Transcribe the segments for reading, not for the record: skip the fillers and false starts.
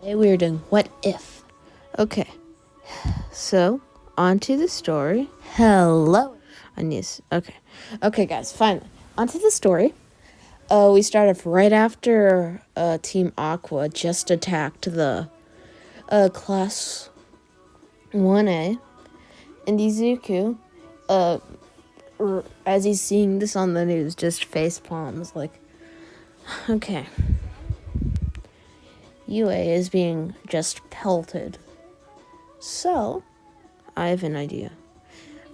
Today we are doing What If. Okay, so on to the story. Hello. Okay, guys, finally. On to the story. We start off right after Team Aqua just attacked the Class 1A. And Izuku, as he's seeing this on the news, just face palms like, okay. UA is being just pelted. So, I have an idea.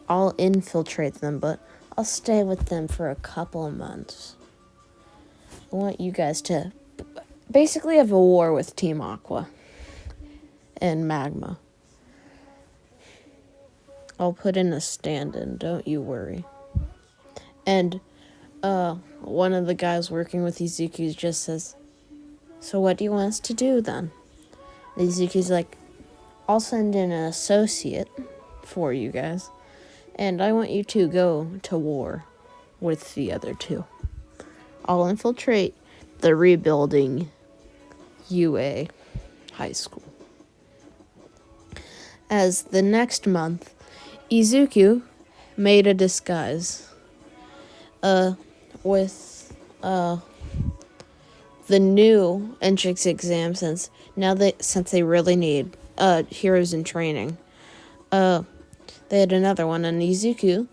I'll infiltrate them, but I'll stay with them for a couple of months. I want you guys to basically have a war with Team Aqua and Magma. I'll put in a stand-in, don't you worry. And one of the guys working with Izuku just says, so what do you want us to do then? And Izuku's like, I'll send in an associate for you guys. And I want you to go to war with the other two. I'll infiltrate the rebuilding UA high school. As the next month, Izuku made a disguise with the new entrance exam since they really need heroes in training. They had another one, and Izuku,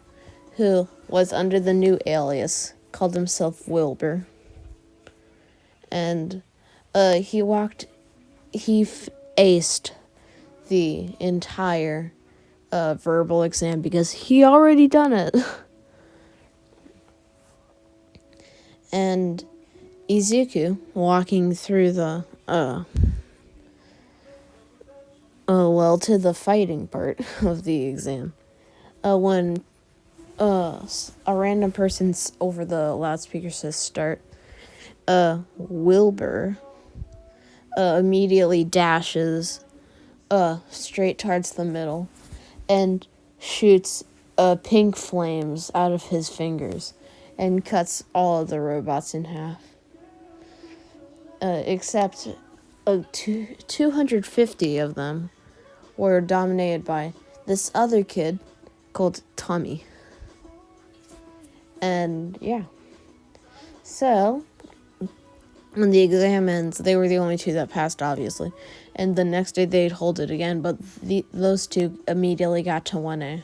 who was under the new alias, called himself Wilbur. And he aced the entire verbal exam because he already done it. And Izuku, walking through the to the fighting part of the exam, when a random person over the loudspeaker says start, Wilbur immediately dashes straight towards the middle and shoots pink flames out of his fingers and cuts all of the robots in half. Except 250 of them were dominated by this other kid called Tommy. And yeah. So, when the exam ends, they were the only two that passed, obviously. And the next day they'd hold it again, but those two immediately got to 1A.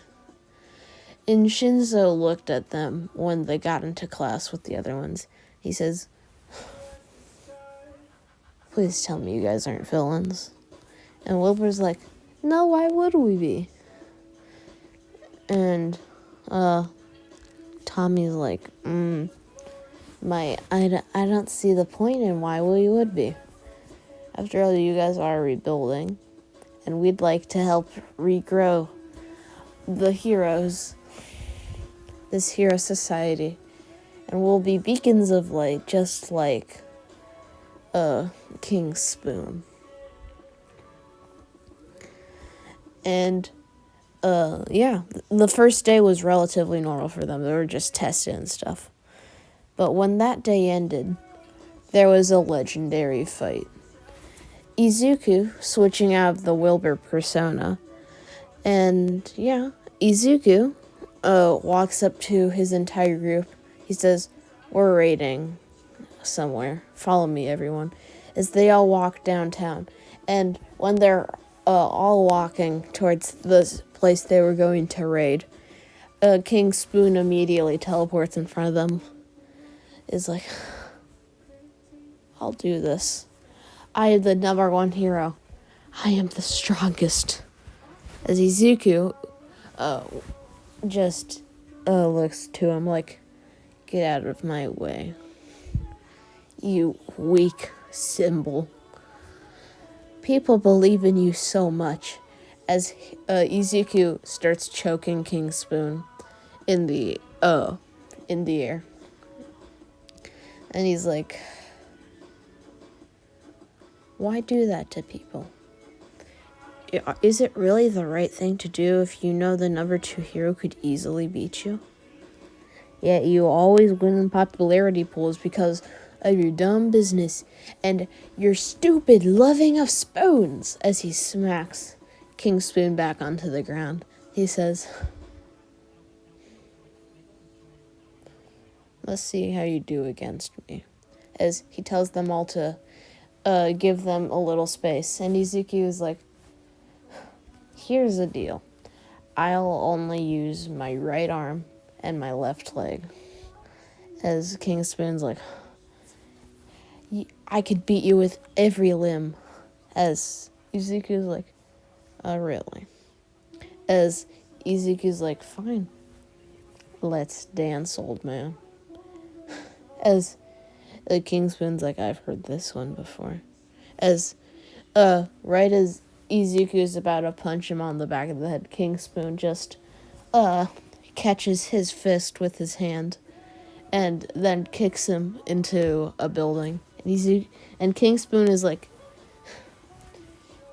And Shinzo looked at them when they got into class with the other ones. He says, please tell me you guys aren't villains. And Wilbur's like, no, why would we be? And Tommy's like, I don't see the point in why we would be. After all, you guys are rebuilding, and we'd like to help regrow the heroes, this hero society, and we'll be beacons of light, just like King Spoon. And the first day was relatively normal for them. They were just tested and stuff. But when that day ended, there was a legendary fight. Izuku switching out of the Wilbur persona. And Izuku walks up to his entire group. He says, we're raiding somewhere. Follow me, everyone. As they all walk downtown. And when they're all walking towards the place they were going to raid, King Spoon immediately teleports in front of them. Is like, I'll do this. I am the number one hero. I am the strongest. As Izuku just looks to him like, get out of my way, you weak symbol. People believe in you so much. As Izuku starts choking King Spoon in the air. And he's like, why do that to people? Is it really the right thing to do if you know the number 2 hero could easily beat you? Yet you always win in popularity polls because of your dumb business and your stupid loving of spoons. As he smacks King Spoon back onto the ground, he says, let's see how you do against me. As he tells them all to give them a little space. And Izuku is like, here's the deal. I'll only use my right arm and my left leg. As King Spoon's like, I could beat you with every limb. As Izuku's like, really? As Izuku's like, fine. Let's dance, old man. As King Spoon's like, I've heard this one before. As, right as Izuku's about to punch him on the back of the head, King Spoon just, catches his fist with his hand and then kicks him into a building. And King Spoon is like,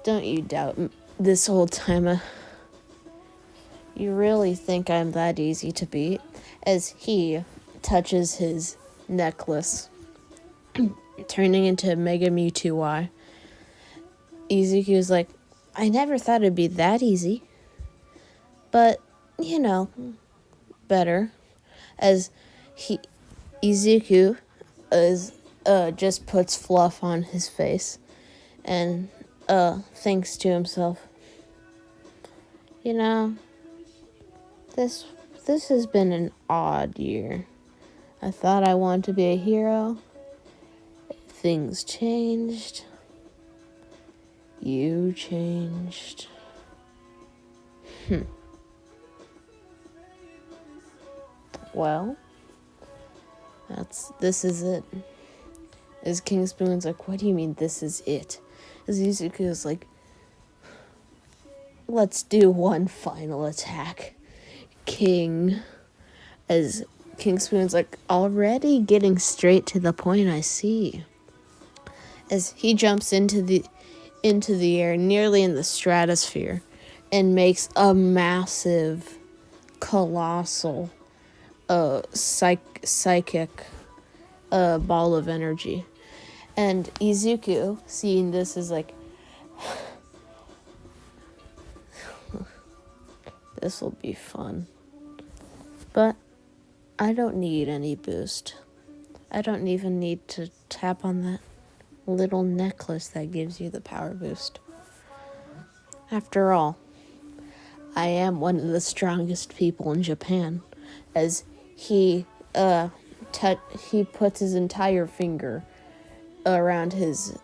don't you doubt this whole time. You really think I'm that easy to beat? As he touches his necklace, turning into Mega Mewtwo Y. Izuku's like, I never thought it'd be that easy. But, better. As Izuku is just puts fluff on his face and thinks to himself, this has been an odd year. I thought I wanted to be a hero. Things changed. You changed. Well, this is it. As King Spoon's like, what do you mean this is it? As Izuku's like, let's do one final attack, King. As King Spoon's like, already getting straight to the point, I see. As he jumps into the air, nearly in the stratosphere, and makes a massive, colossal, psychic ball of energy. And Izuku, seeing this, is like, this will be fun. But I don't need any boost. I don't even need to tap on that little necklace that gives you the power boost. After all, I am one of the strongest people in Japan. As he puts his entire finger around his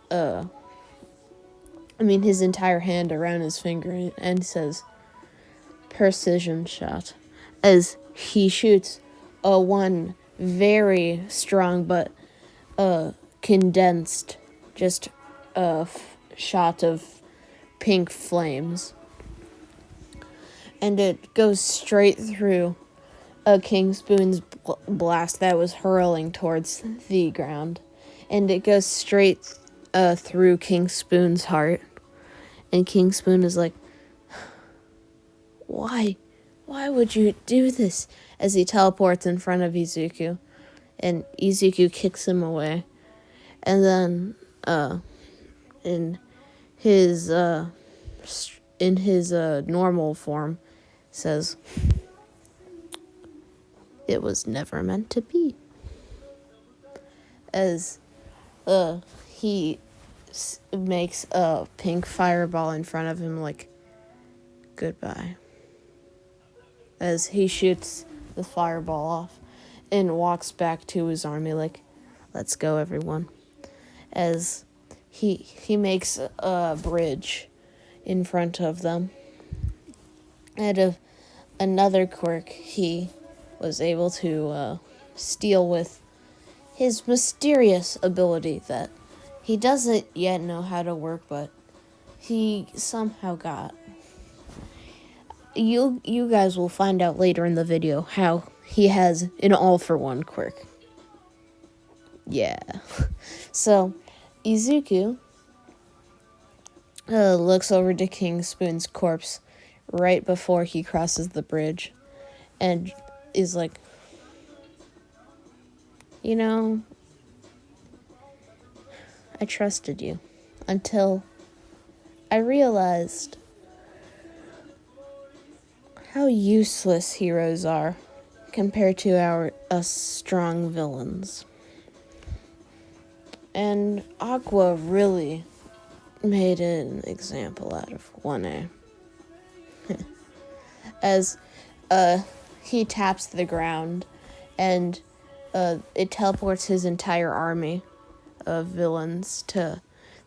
entire hand around his finger and says, precision shot. As he shoots one very strong but condensed just shot of pink flames. And it goes straight through King Spoon's blast that was hurling towards the ground. And it goes straight through King Spoon's heart. And King Spoon is like, why? Why would you do this? As he teleports in front of Izuku. And Izuku kicks him away. And then, in his normal form, says, it was never meant to be. As he makes a pink fireball in front of him, like, goodbye. As he shoots the fireball off and walks back to his army, like, let's go, everyone. As he makes a bridge in front of them. Out of another quirk he was able to steal with his mysterious ability that he doesn't yet know how to work, but he somehow got. You guys will find out later in the video how he has an all-for-one quirk. Yeah. So, Izuku looks over to King Spoon's corpse right before he crosses the bridge and is like, I trusted you until I realized how useless heroes are compared to us strong villains. And Aqua really made an example out of 1A. As he taps the ground and it teleports his entire army of villains to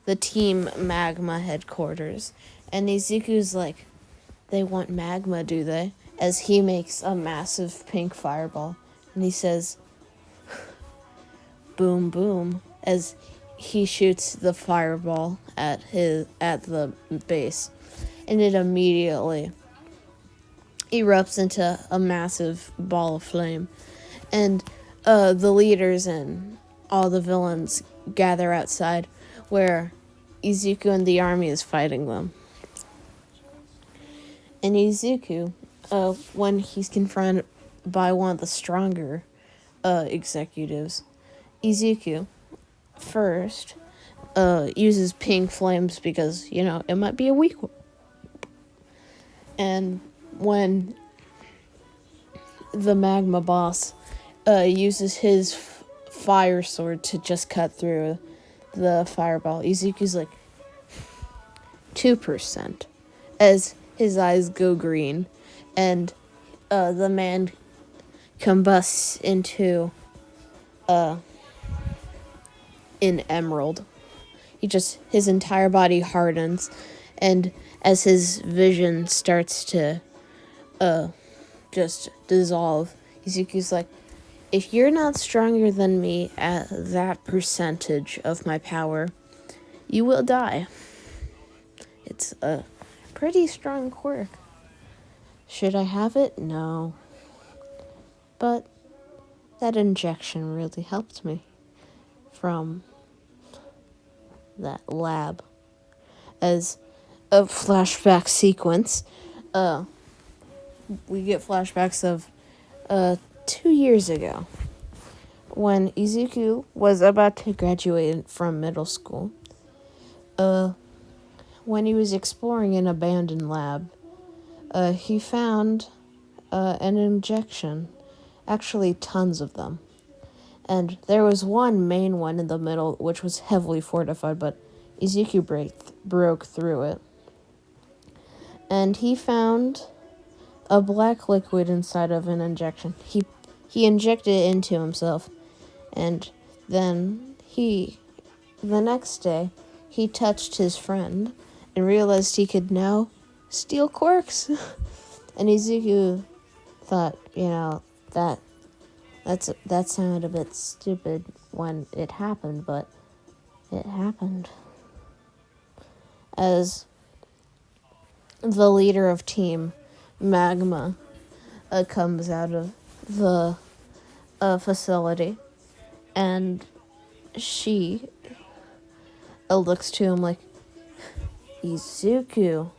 the Team Magma headquarters. And Izuku's like, they want magma, do they? As he makes a massive pink fireball. And he says, boom, boom, as he shoots the fireball at the base. And it immediately erupts into a massive ball of flame. And the leaders and all the villains gather outside where Izuku and the army is fighting them. And Izuku, when he's confronted by one of the stronger executives, Izuku first uses pink flames because, it might be a weak one. And when the magma boss uses his fire sword to just cut through the fireball, Izuku's like 2%, as his eyes go green, and the man combusts into an emerald. His entire body hardens, and as his vision starts to just dissolve, Izuku's like, if you're not stronger than me at that percentage of my power, you will die. It's a pretty strong quirk. Should I have it? No. But that injection really helped me from that lab. As a flashback sequence, we get flashbacks of 2 years ago when Izuku was about to graduate from middle school. When he was exploring an abandoned lab, he found an injection, actually tons of them. And there was one main one in the middle, which was heavily fortified, but Izuku broke through it. And he found a black liquid inside of an injection. He injected it into himself, and then the next day, he touched his friend and realized he could now steal quirks. And Izuku thought, that sounded a bit stupid when it happened, but it happened. As the leader of Team Magma comes out of the facility, and she looks to him like, Izuku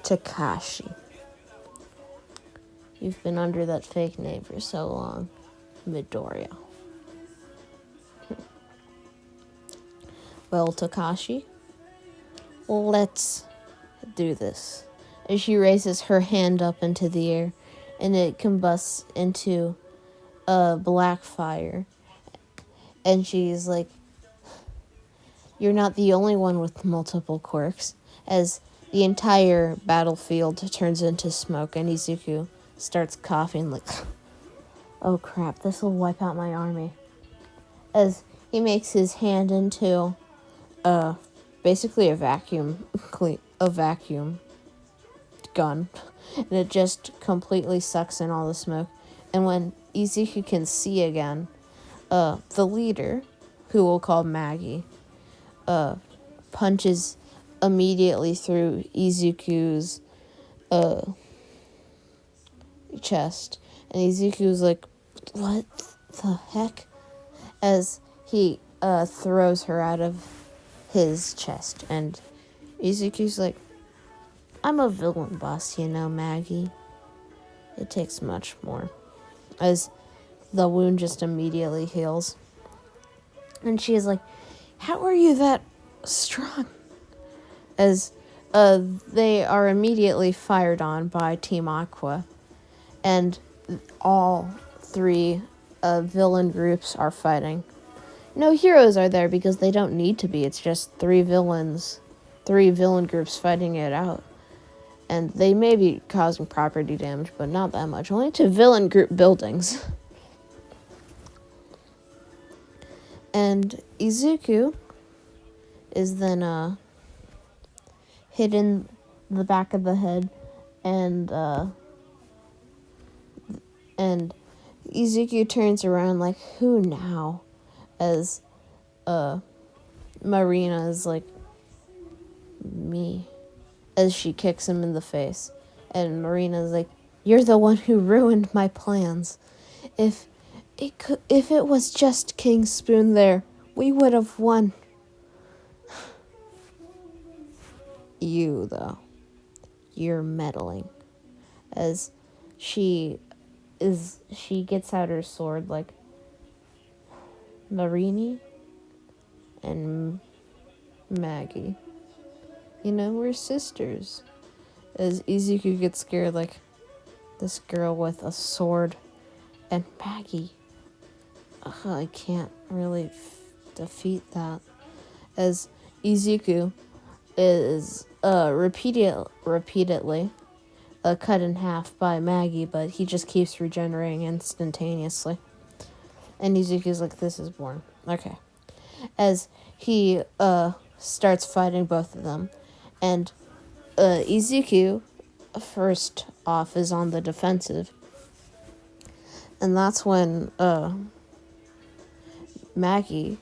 Takashi, you've been under that fake name for so long. Midoriya. Well, Takashi, let's do this. As she raises her hand up into the air, and it combusts into a black fire. And she's like, you're not the only one with multiple quirks. As the entire battlefield turns into smoke, and Izuku starts coughing like, oh crap, this will wipe out my army. As he makes his hand into basically a vacuum gun, and it just completely sucks in all the smoke. And when Izuku can see again, the leader, who we'll call Maggie, punches immediately through Izuku's chest, and Izuku's like, what the heck? As he throws her out of his chest, and Izuku's like, I'm a villain boss, Maggie. It takes much more. As the wound just immediately heals. And she is like, how are you that strong? As they are immediately fired on by Team Aqua, and all three villain groups are fighting. No heroes are there because they don't need to be. It's just three villain groups fighting it out. And they may be causing property damage, but not that much. Only to villain group buildings. And Izuku is then hit in the back of the head, and Izuku turns around like, who now? As Marina is like, me. As she kicks him in the face. And Marina's like, you're the one who ruined my plans. If it was just King Spoon there, we would have won. You, though, you're meddling. As she gets out her sword like, Marini and Maggie. You know, we're sisters. As Izuku gets scared like, this girl with a sword and Maggie. I can't really defeat that. As Izuku is repeatedly cut in half by Maggie, but he just keeps regenerating instantaneously. And Izuku's like, this is boring. Okay. As he starts fighting both of them. And Izuku, first off, is on the defensive. And that's when Maggie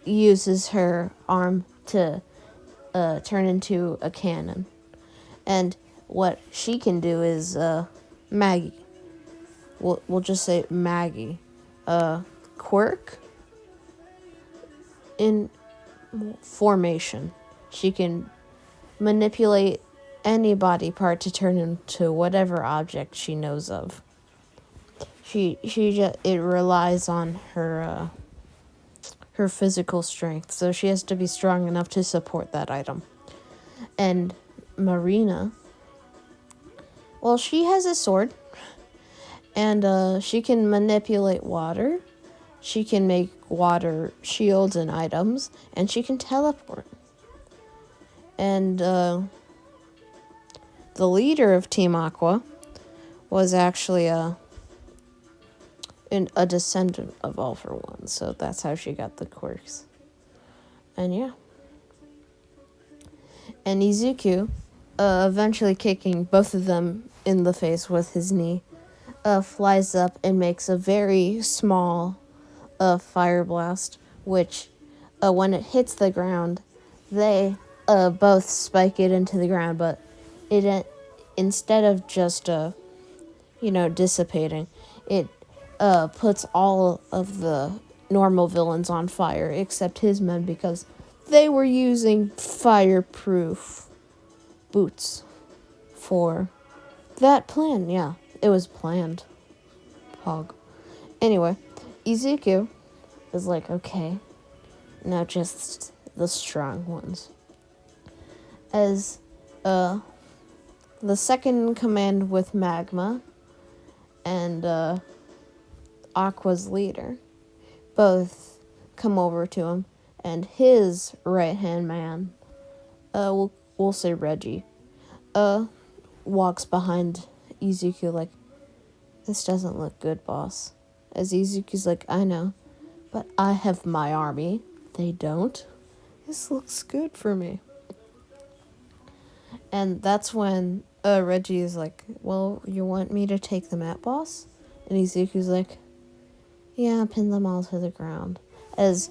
uses her arm to turn into a cannon. And what she can do is Maggie. We'll just say Maggie. Quirk in formation. She can manipulate any body part to turn into whatever object she knows of. It relies on her physical strength, so she has to be strong enough to support that item. And Marina, well, she has a sword, and she can manipulate water. She can make water shields and items, and she can teleport. And the leader of Team Aqua was actually a descendant of All For One, so that's how she got the quirks. And yeah. And Izuku, eventually kicking both of them in the face with his knee, flies up and makes a very small fire blast, which when it hits the ground, they both spike it into the ground, but it instead of just dissipating, it puts all of the normal villains on fire except his men, because they were using fireproof boots for that plan. Yeah, it was planned. Pog. Anyway, Izuku is like, okay, now just the strong ones. As the second in command with Magma and Aqua's leader both come over to him, and his right-hand man, we'll say Reggie, walks behind Izuku like, this doesn't look good, boss. As Izuku's like, I know, but I have my army. They don't. This looks good for me. And that's when Reggie is like, well, you want me to take them out, boss? And Izuku's like, yeah, pin them all to the ground. As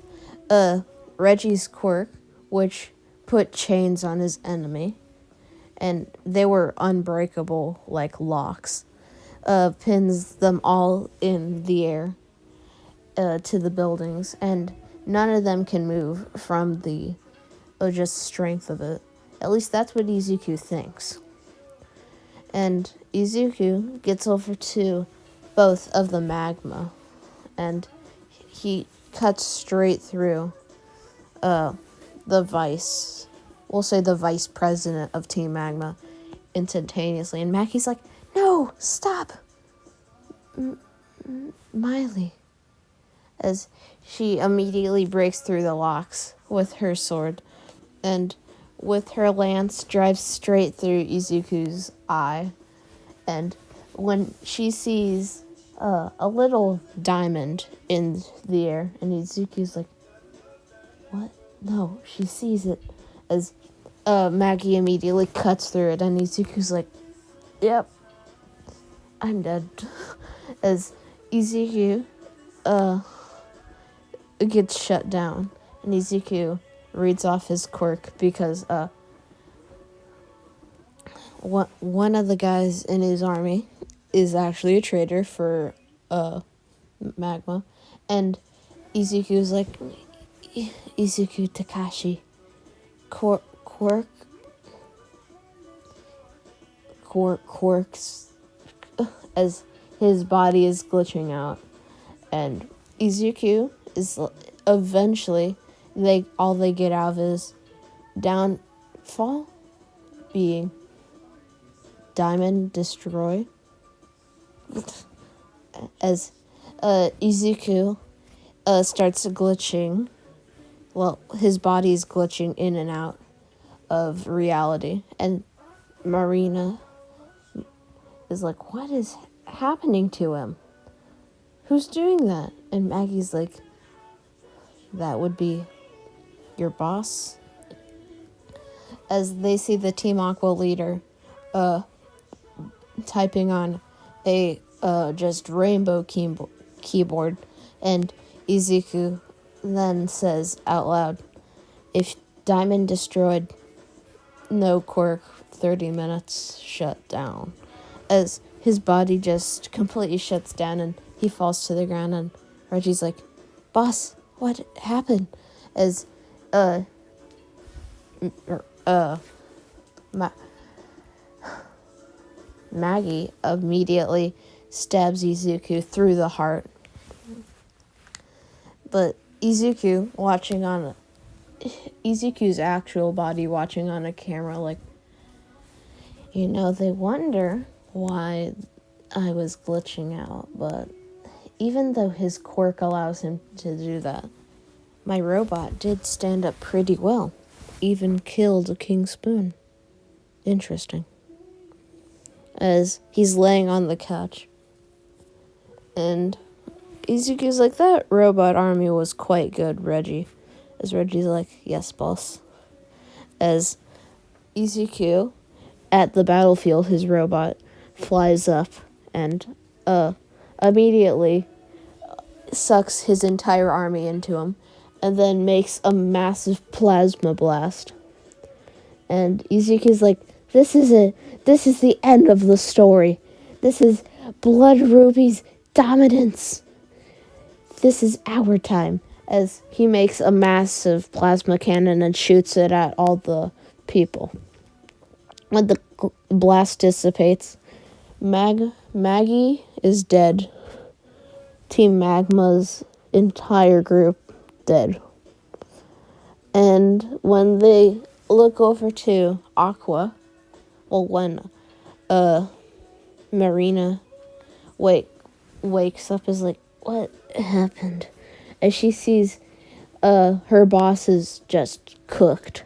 Reggie's quirk, which put chains on his enemy, and they were unbreakable like locks, pins them all in the air to the buildings, and none of them can move from the just strength of it. At least that's what Izuku thinks. And Izuku gets over to both of the magma, and he cuts straight through the vice, we'll say the vice president of Team Magma instantaneously. And Maggie's like, no, stop, Miley. As she immediately breaks through the locks with her sword. And with her lance drives straight through Izuku's eye. And when she sees a little diamond in the air, and Izuku's like, what? No, she sees it as Maggie immediately cuts through it, and Izuku's like, yep, I'm dead. As Izuku gets shut down, and Izuku reads off his quirk because one of the guys in his army is actually a traitor for Magma, and Izuku's like, Izuku Takashi, quirks, as his body is glitching out, and Izuku is eventually, all they get out of is downfall being diamond destroy, as Izuku starts glitching. Well, his body is glitching in and out of reality, and Marina is like, what is happening to him? Who's doing that? And Maggie's like, that would be your boss. As they see the Team Aqua leader typing on a just rainbow keyboard, and Izuku then says out loud, if diamond destroyed, no quirk, 30 minutes, shut down. As his body just completely shuts down and he falls to the ground, and Reggie's like, boss, what happened? As Maggie immediately stabs Izuku through the heart. But Izuku's actual body watching on a camera, like, they wonder why I was glitching out, but even though his quirk allows him to do that, my robot did stand up pretty well. Even killed a king spoon. Interesting. As he's laying on the couch, and Izuku's like, that robot army was quite good, Reggie. As Reggie's like, yes, boss. As Izuku, at the battlefield, his robot flies up and immediately sucks his entire army into him, and then makes a massive plasma blast. And Izuku's like, this is it. This is the end of the story. This is Blood Ruby's dominance. This is our time. As he makes a massive plasma cannon and shoots it at all the people. When the blast dissipates, Maggie is dead. Team Magma's entire group dead. And when they look over to Aqua, when Marina wakes up, is like, what happened? As she sees her boss is just cooked,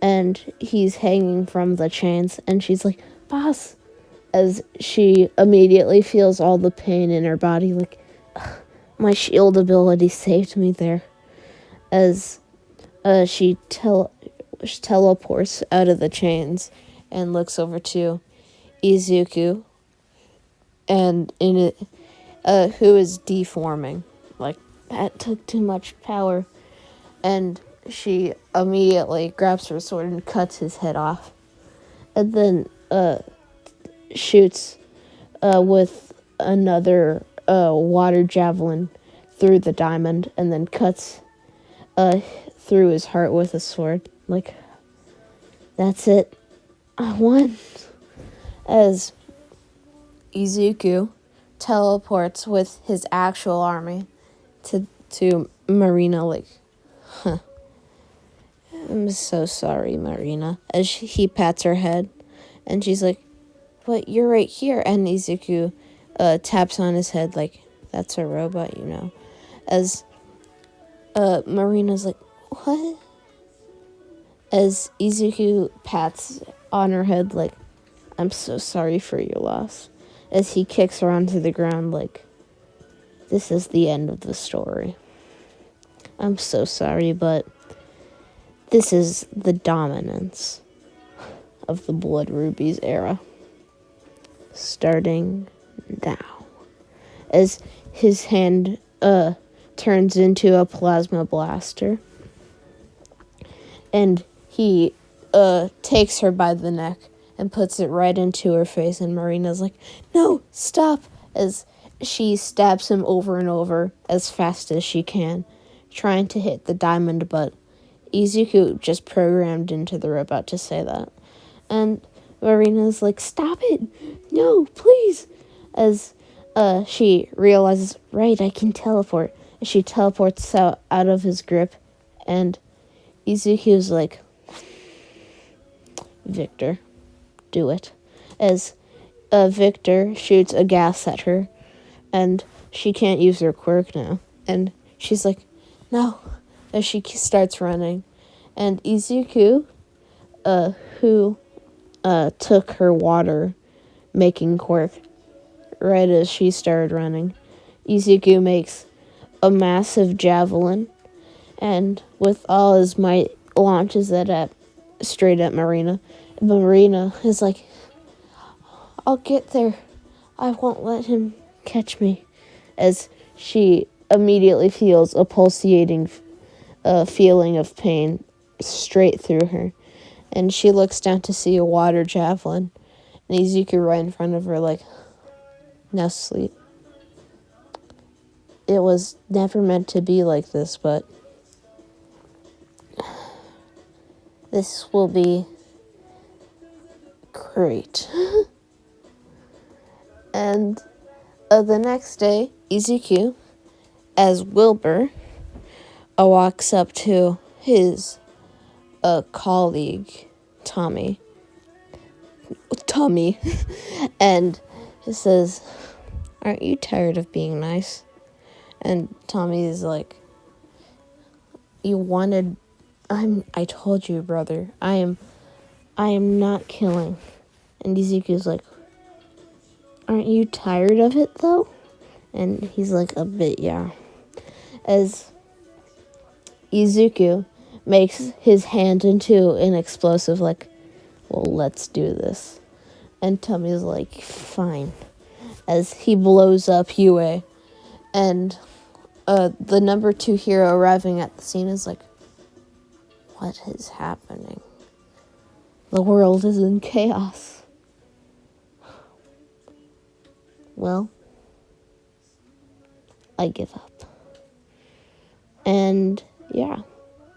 and he's hanging from the chains, and she's like, boss, as she immediately feels all the pain in her body, like, my shield ability saved me there. As she teleports out of the chains and looks over to Izuku, and who is deforming. Like, that took too much power. And she immediately grabs her sword and cuts his head off. And then shoots with another water javelin through the diamond, and then cuts through his heart with a sword. Like, that's it. I won. As Izuku teleports with his actual army to Marina, like, I'm so sorry, Marina. As he pats her head, and she's like, but you're right here. And Izuku taps on his head like, that's a robot, you know. As Marina's like, what? As Izuku pats on her head like, I'm so sorry for your loss. As he kicks her onto the ground like, this is the end of the story. I'm so sorry, but this is the dominance of the Blood Rubies era. Starting now. As his hand turns into a plasma blaster. And he takes her by the neck and puts it right into her face. And Marina's like, no, stop. As she stabs him over and over as fast as she can, trying to hit the diamond, but Izuku just programmed into the robot to say that. And Marina's like, stop it. No, please. As she realizes, right, I can teleport. She teleports out of his grip. And Izuku's like, Victor, do it. As Victor shoots a gas at her. And she can't use her quirk now. And she's like, no. As she starts running. And Izuku, who took her water-making quirk right as she started running, Izuku makes a massive javelin. And with all his might, launches it straight at Marina. Marina is like, I'll get there. I won't let him catch me. As she immediately feels a pulsating feeling of pain straight through her. And she looks down to see a water javelin. And Izuku right in front of her like, now sleep. It was never meant to be like this, but this will be great. And the next day, Izuku, as Wilbur, walks up to his colleague, Tommy, and he says, aren't you tired of being nice? And Tommy is like, I told you, brother, I am not killing. And Izuku's like, aren't you tired of it though? And he's like, a bit, yeah. As Izuku makes his hand into an explosive, like, well, let's do this. And Tommy's like, fine. As he blows up Yue. And the number 2 hero arriving at the scene is like, what is happening? The world is in chaos. Well, I give up. And yeah,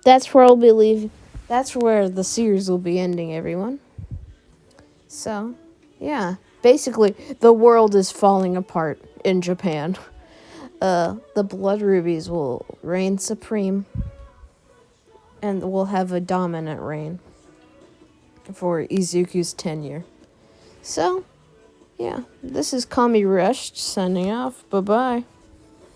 that's where I'll be leaving. That's where the series will be ending, everyone. So, yeah, basically, the world is falling apart in Japan. The Blood Rubies will reign supreme, and we'll have a dominant reign for Izuku's tenure. So, yeah, this is Kami Rushed signing off. Bye-bye.